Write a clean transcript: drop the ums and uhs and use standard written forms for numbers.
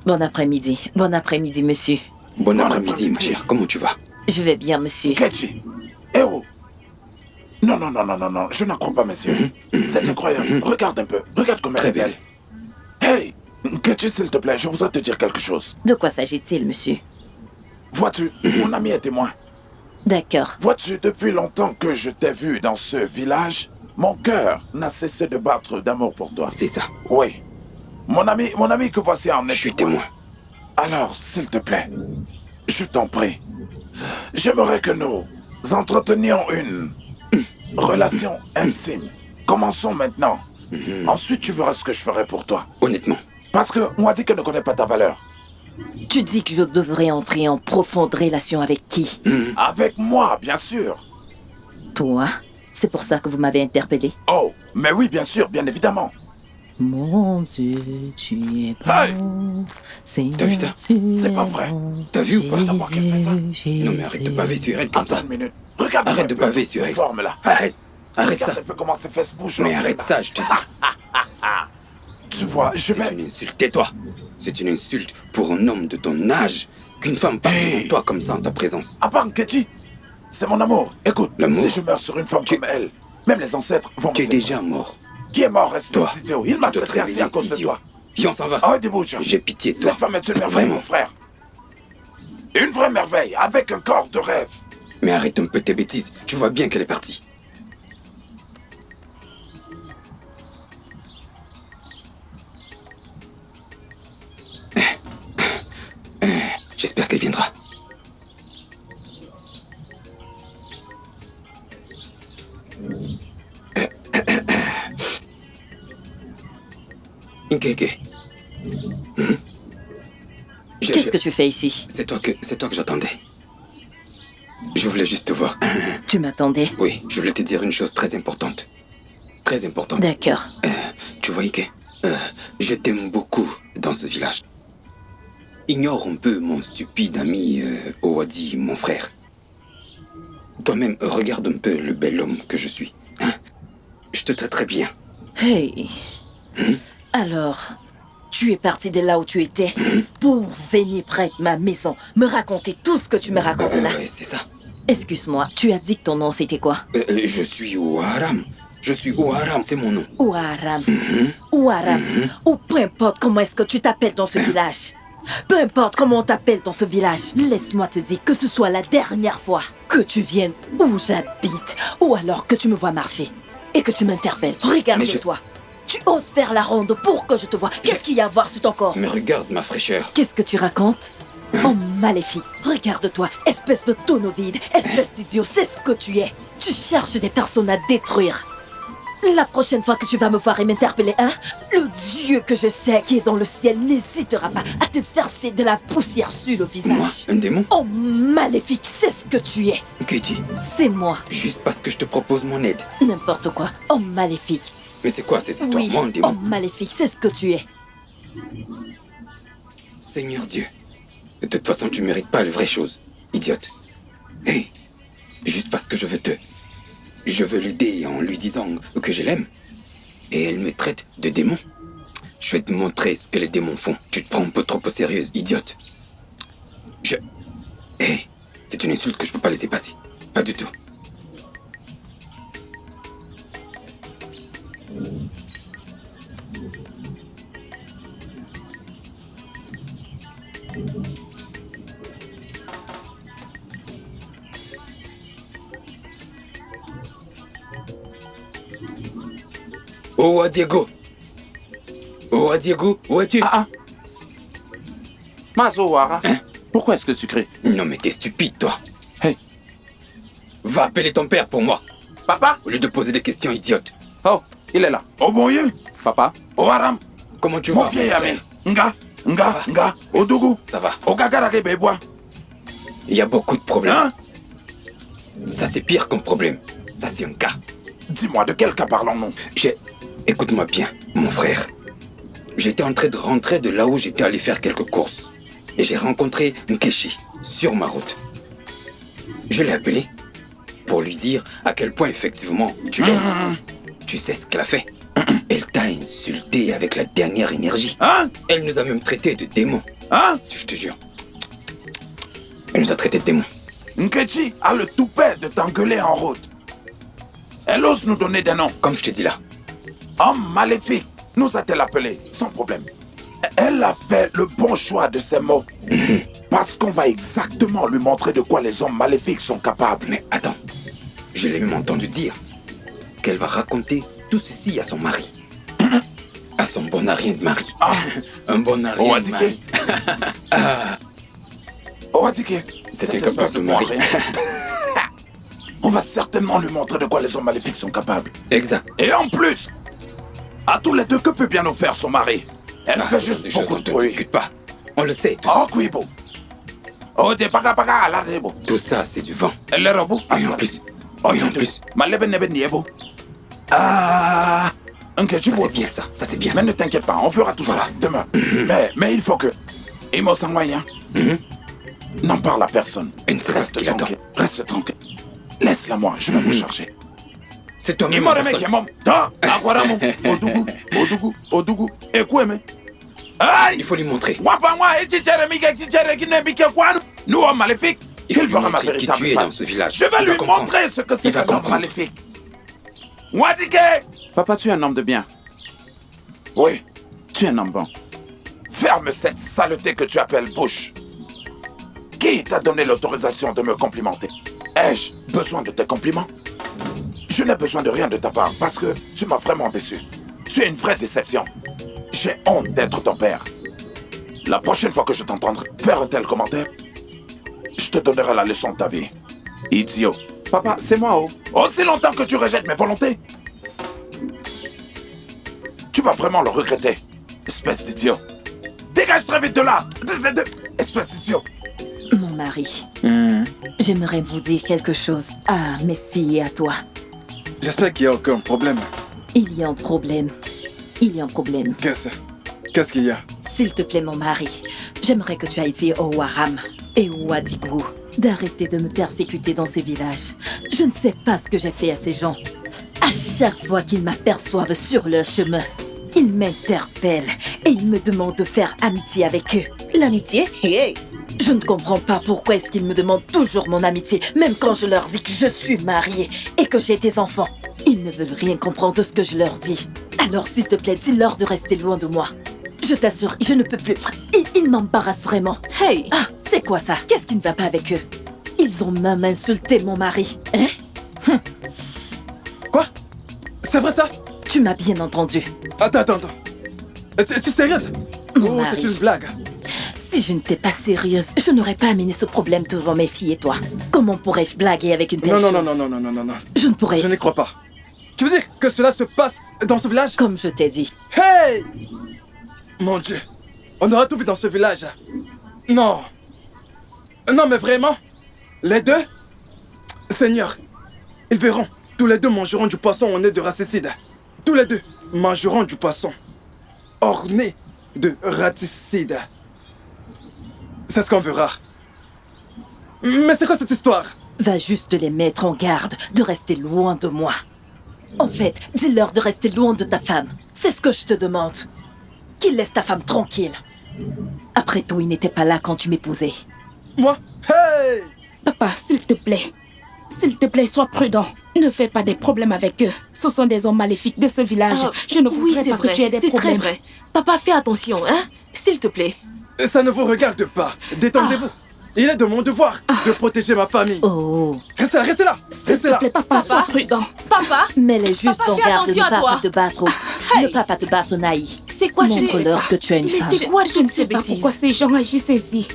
Bon après-midi, monsieur. Bon après-midi, ma chère. Comment tu vas? Je vais bien, monsieur. Ketchy, eh oh! Non, je n'en crois pas, mes yeux. C'est incroyable. Regarde un peu. Regarde comme elle Très est belle. Hey! Ketchy, s'il te plaît, je voudrais te dire quelque chose. De quoi s'agit-il, monsieur? Vois-tu, mon ami est témoin. D'accord. Vois-tu, depuis longtemps que je t'ai vu dans ce village, mon cœur n'a cessé de battre d'amour pour toi. C'est ça. Oui. Mon ami que voici en est. Je suis témoin. Alors, s'il te plaît, je t'en prie, j'aimerais que nous entretenions une relation intime. Commençons maintenant. Ensuite, tu verras ce que je ferai pour toi. Honnêtement. Parce que moi, dit qu'elle ne connaît pas ta valeur. Tu dis que je devrais entrer en profonde relation avec qui? Avec moi, bien sûr. Toi? C'est pour ça que vous m'avez interpellé? Oh, mais oui, bien sûr, bien évidemment. Mon Dieu, tu es bon. Hey! T'as vu ça? C'est pas vrai. T'as vu ou pas? C'est à moi qu'elle fait ça. Non mais arrête de baver sur elle comme Attends ça. une minute. Regarde Arrête de baver sur cette elle. forme-là. Arrête. Arrête Regarde ça. un peu comment ses fesses bougent. Mais arrête ça, je te dis. Tu vois, je C'est vais... une insulte, tais-toi. C'est une insulte pour un homme de ton âge qu'une femme parle devant toi comme ça en ta présence. À part Ketchy, c'est mon amour. Écoute, L'amour? si je meurs sur une femme comme elle, même les ancêtres vont me Tu es séparer. déjà mort. Qui est mort, espèce Toi, d'idiot? Il m'a tu dois te traité ainsi à réveiller, cause de idiot. toi. Viens, on s'en va. Ah ouais, débouche. J'ai pitié de toi. Cette femme est une merveille, Vraiment. mon frère. Une vraie merveille, avec un corps de rêve. Mais arrête un peu tes bêtises. Tu vois bien qu'elle est partie. J'espère qu'elle viendra. Nkeke. Qu'est-ce que tu fais ici? C'est toi que j'attendais. Je voulais juste te voir. Tu m'attendais? Oui, je voulais te dire une chose très importante. Très importante. D'accord. Tu vois, Ike, je t'aime beaucoup dans ce village. Ignore un peu mon stupide ami Owadi, mon frère. Toi-même, regarde un peu le bel homme que je suis. Hein? Je te traiterai bien. Hey. Alors, tu es parti de là où tu étais pour venir près de ma maison, me raconter tout ce que tu me racontes là. C'est ça. Excuse-moi, tu as dit que ton nom c'était quoi? Je suis Ouaram. Je suis Ouaram, c'est mon nom. Ouaram. Ouaram. Ou peu importe comment est-ce que tu t'appelles dans ce village. Peu importe comment on t'appelle dans ce village, laisse-moi te dire que ce soit la dernière fois que tu viennes où j'habite, ou alors que tu me vois marcher et que tu m'interpelles. Regarde-toi. Tu oses faire la ronde pour que je te vois. Qu'est-ce qu'il y a à voir sur ton corps? Mais regarde ma fraîcheur. Qu'est-ce que tu racontes? Oh, maléfique. Regarde-toi, espèce de tonneau vide, espèce d'idiot, c'est ce que tu es. Tu cherches des personnes à détruire. La prochaine fois que tu vas me voir et m'interpeller, hein, le Dieu que je sais qui est dans le ciel n'hésitera pas à te verser de la poussière sur le visage. Moi, un démon? Oh, maléfique, c'est ce que tu es. Katie, C'est moi. juste parce que je te propose mon aide. N'importe quoi. Oh, maléfique. Mais c'est quoi ces histoires? Oui, Moi, un démon? oh, maléfique, c'est ce que tu es. Seigneur Dieu. De toute façon, tu mérites pas les vraies choses, idiote. Hey, juste parce que je veux l'aider en lui disant que je l'aime. Et elle me traite de démon. Je vais te montrer ce que les démons font. Tu te prends un peu trop au sérieux, idiote. Hey, c'est une insulte que je peux pas laisser passer. Pas du tout. Oh, Diego. Oh, Diego, où es-tu? Mazowara, Hein? Pourquoi est-ce que tu cries? Non, mais t'es stupide, toi. Hey. Va appeler ton père pour moi, Papa? au lieu de poser des questions idiotes. Oh, il est là. Oh bon Dieu. Papa? Oh Aram, Comment tu vas? mon vieil ami. Nga, Ça va. Odougou. Ça va. Ogagarake Bebois. Il y a beaucoup de problèmes. Hein? Ça, c'est pire qu'un problème. Ça, c'est un cas. Dis-moi, de quel cas parlons-nous? Écoute-moi bien, mon frère. J'étais en train de rentrer de là où j'étais allé faire quelques courses. Et j'ai rencontré Nkechi sur ma route. Je l'ai appelé pour lui dire à quel point effectivement tu l'aimes. Tu sais ce qu'elle a fait? Elle t'a insulté avec la dernière énergie. Hein? Elle nous a même traités de démons. Hein? Je te jure. Elle nous a traités de démons. Nkechi a le toupet de t'engueuler en route. Elle ose nous donner des noms. Comme je te dis là. Homme maléfique, nous a-t-elle appelé, sans problème. Elle a fait le bon choix de ses mots. Parce qu'on va exactement lui montrer de quoi les hommes maléfiques sont capables. Mais attends, je l'ai même entendu dire qu'elle va raconter tout ceci à son mari. À son bon arien de mari. Ah. Un bon arien de mari. Owadike, Cet cette incapable espèce de mari. moiré. On va certainement lui montrer de quoi les hommes maléfiques sont capables. Exact. Et en plus, à tous les deux, que peut bien nous faire son mari? Elle fait juste Des choses beaucoup dont de on ne bruit. discute pas. On le sait tous. Oh, Kuibo. Oh, t'es pas à la rebo. Tout ça, c'est du vent. Elle est robot. Et en plus, Oh, et en plus, Ah, ok, tu ça vois. c'est bien ça, ça c'est bien. Mais ne t'inquiète pas, on fera tout ça demain. Mais il faut que... Et moi, sans moyen. N'en parle à personne. Et ne serait-ce qu'il attend. Reste tranquille. Laisse-la moi, je vais me charger. C'est toi Il m'a remis qui est mon... Ta, aguaramo, odugu, écoute-moi. Aïe! Il faut lui montrer. Wapangwa, et tchere, mike, tchere, qui n'est mike, quoi? Nous, hommes maléfiques, Il faut il lui fera ma montrer qui véritable tu es dans face. ce village. Je vais Il va lui comprendre. montrer ce que c'est Il va qu'un homme comprendre. maléfique. Wadike! Papa, tu es un homme de bien. Oui, Tu es un homme bon. ferme cette saleté que tu appelles bouche. Qui t'a donné l'autorisation de me complimenter? Ai-je besoin de tes compliments? Je n'ai besoin de rien de ta part parce que tu m'as vraiment déçu. Tu es une vraie déception. J'ai honte d'être ton père. La prochaine fois que je t'entendrai faire un tel commentaire, je te donnerai la leçon de ta vie. Idiot. Papa, c'est moi, oh. Aussi longtemps que tu rejettes mes volontés, tu vas vraiment le regretter. Espèce d'idiot. Dégage très vite de là. Espèce d'idiot. Mon mari, j'aimerais vous dire quelque chose à mes filles et à toi. J'espère qu'il n'y a aucun problème. Il y a un problème. Il y a un problème. Qu'est-ce qu'il y a? S'il te plaît, mon mari, j'aimerais que tu ailles dire au Waram et au Wadigu d'arrêter de me persécuter dans ces villages. Je ne sais pas ce que j'ai fait à ces gens. À chaque fois qu'ils m'aperçoivent sur leur chemin, ils m'interpellent et ils me demandent de faire amitié avec eux. L'amitié? Hey! Je ne comprends pas pourquoi est-ce qu'ils me demandent toujours mon amitié, même quand je leur dis que je suis mariée et que j'ai des enfants. Ils ne veulent rien comprendre de ce que je leur dis. Alors s'il te plaît, dis-leur de rester loin de moi. Je t'assure, je ne peux plus. Ils m'embarrassent vraiment. Hey! Ah, c'est quoi ça? Qu'est-ce qui ne va pas avec eux? Ils ont même insulté mon mari. Hein? Quoi? C'est vrai ça? Tu m'as bien entendu. Attends. Tu es sérieuse? Mon Oh, mari. c'est une blague. Si je n'étais pas sérieuse, je n'aurais pas amené ce problème devant mes filles et toi. Comment pourrais-je blaguer avec une telle chose? Non. Je ne pourrais... Je n'y crois pas. Tu veux dire que cela se passe dans ce village? Comme je t'ai dit. Hey! Mon Dieu. On aura tout vu dans ce village. Non. Non, mais vraiment? Les deux? Seigneur, ils verront. Tous les deux mangeront du poisson au nez de raticide. Tous les deux mangeront du poisson orné de raticide. C'est ce qu'on verra. Mais c'est quoi cette histoire? Va juste les mettre en garde de rester loin de moi. En fait, dis-leur de rester loin de ta femme. C'est ce que je te demande. Qu'ils laissent ta femme tranquille. Après tout, il n'était pas là quand tu m'épousais. Moi? Hey! Papa, s'il te plaît, sois prudent. Ne fais pas des problèmes avec eux. Ce sont des hommes maléfiques de ce village. Je ne voudrais pas que tu aies des C'est très problèmes. vrai. Papa, fais attention, hein? S'il te plaît. Ça ne vous regarde pas. Détendez-vous. Il est de mon devoir de protéger ma famille. Oh. Restez là. S'il Restez te là. plaît, papa, sois prudent. Papa, Mets-les juste Papa, en fais garde de ne attention à pas toi. te battre. Ne pas te battre, Naï. c'est quoi Montre-leur que tu es une Mais femme. c'est quoi Je ne sais pas pourquoi ces gens agissent ainsi.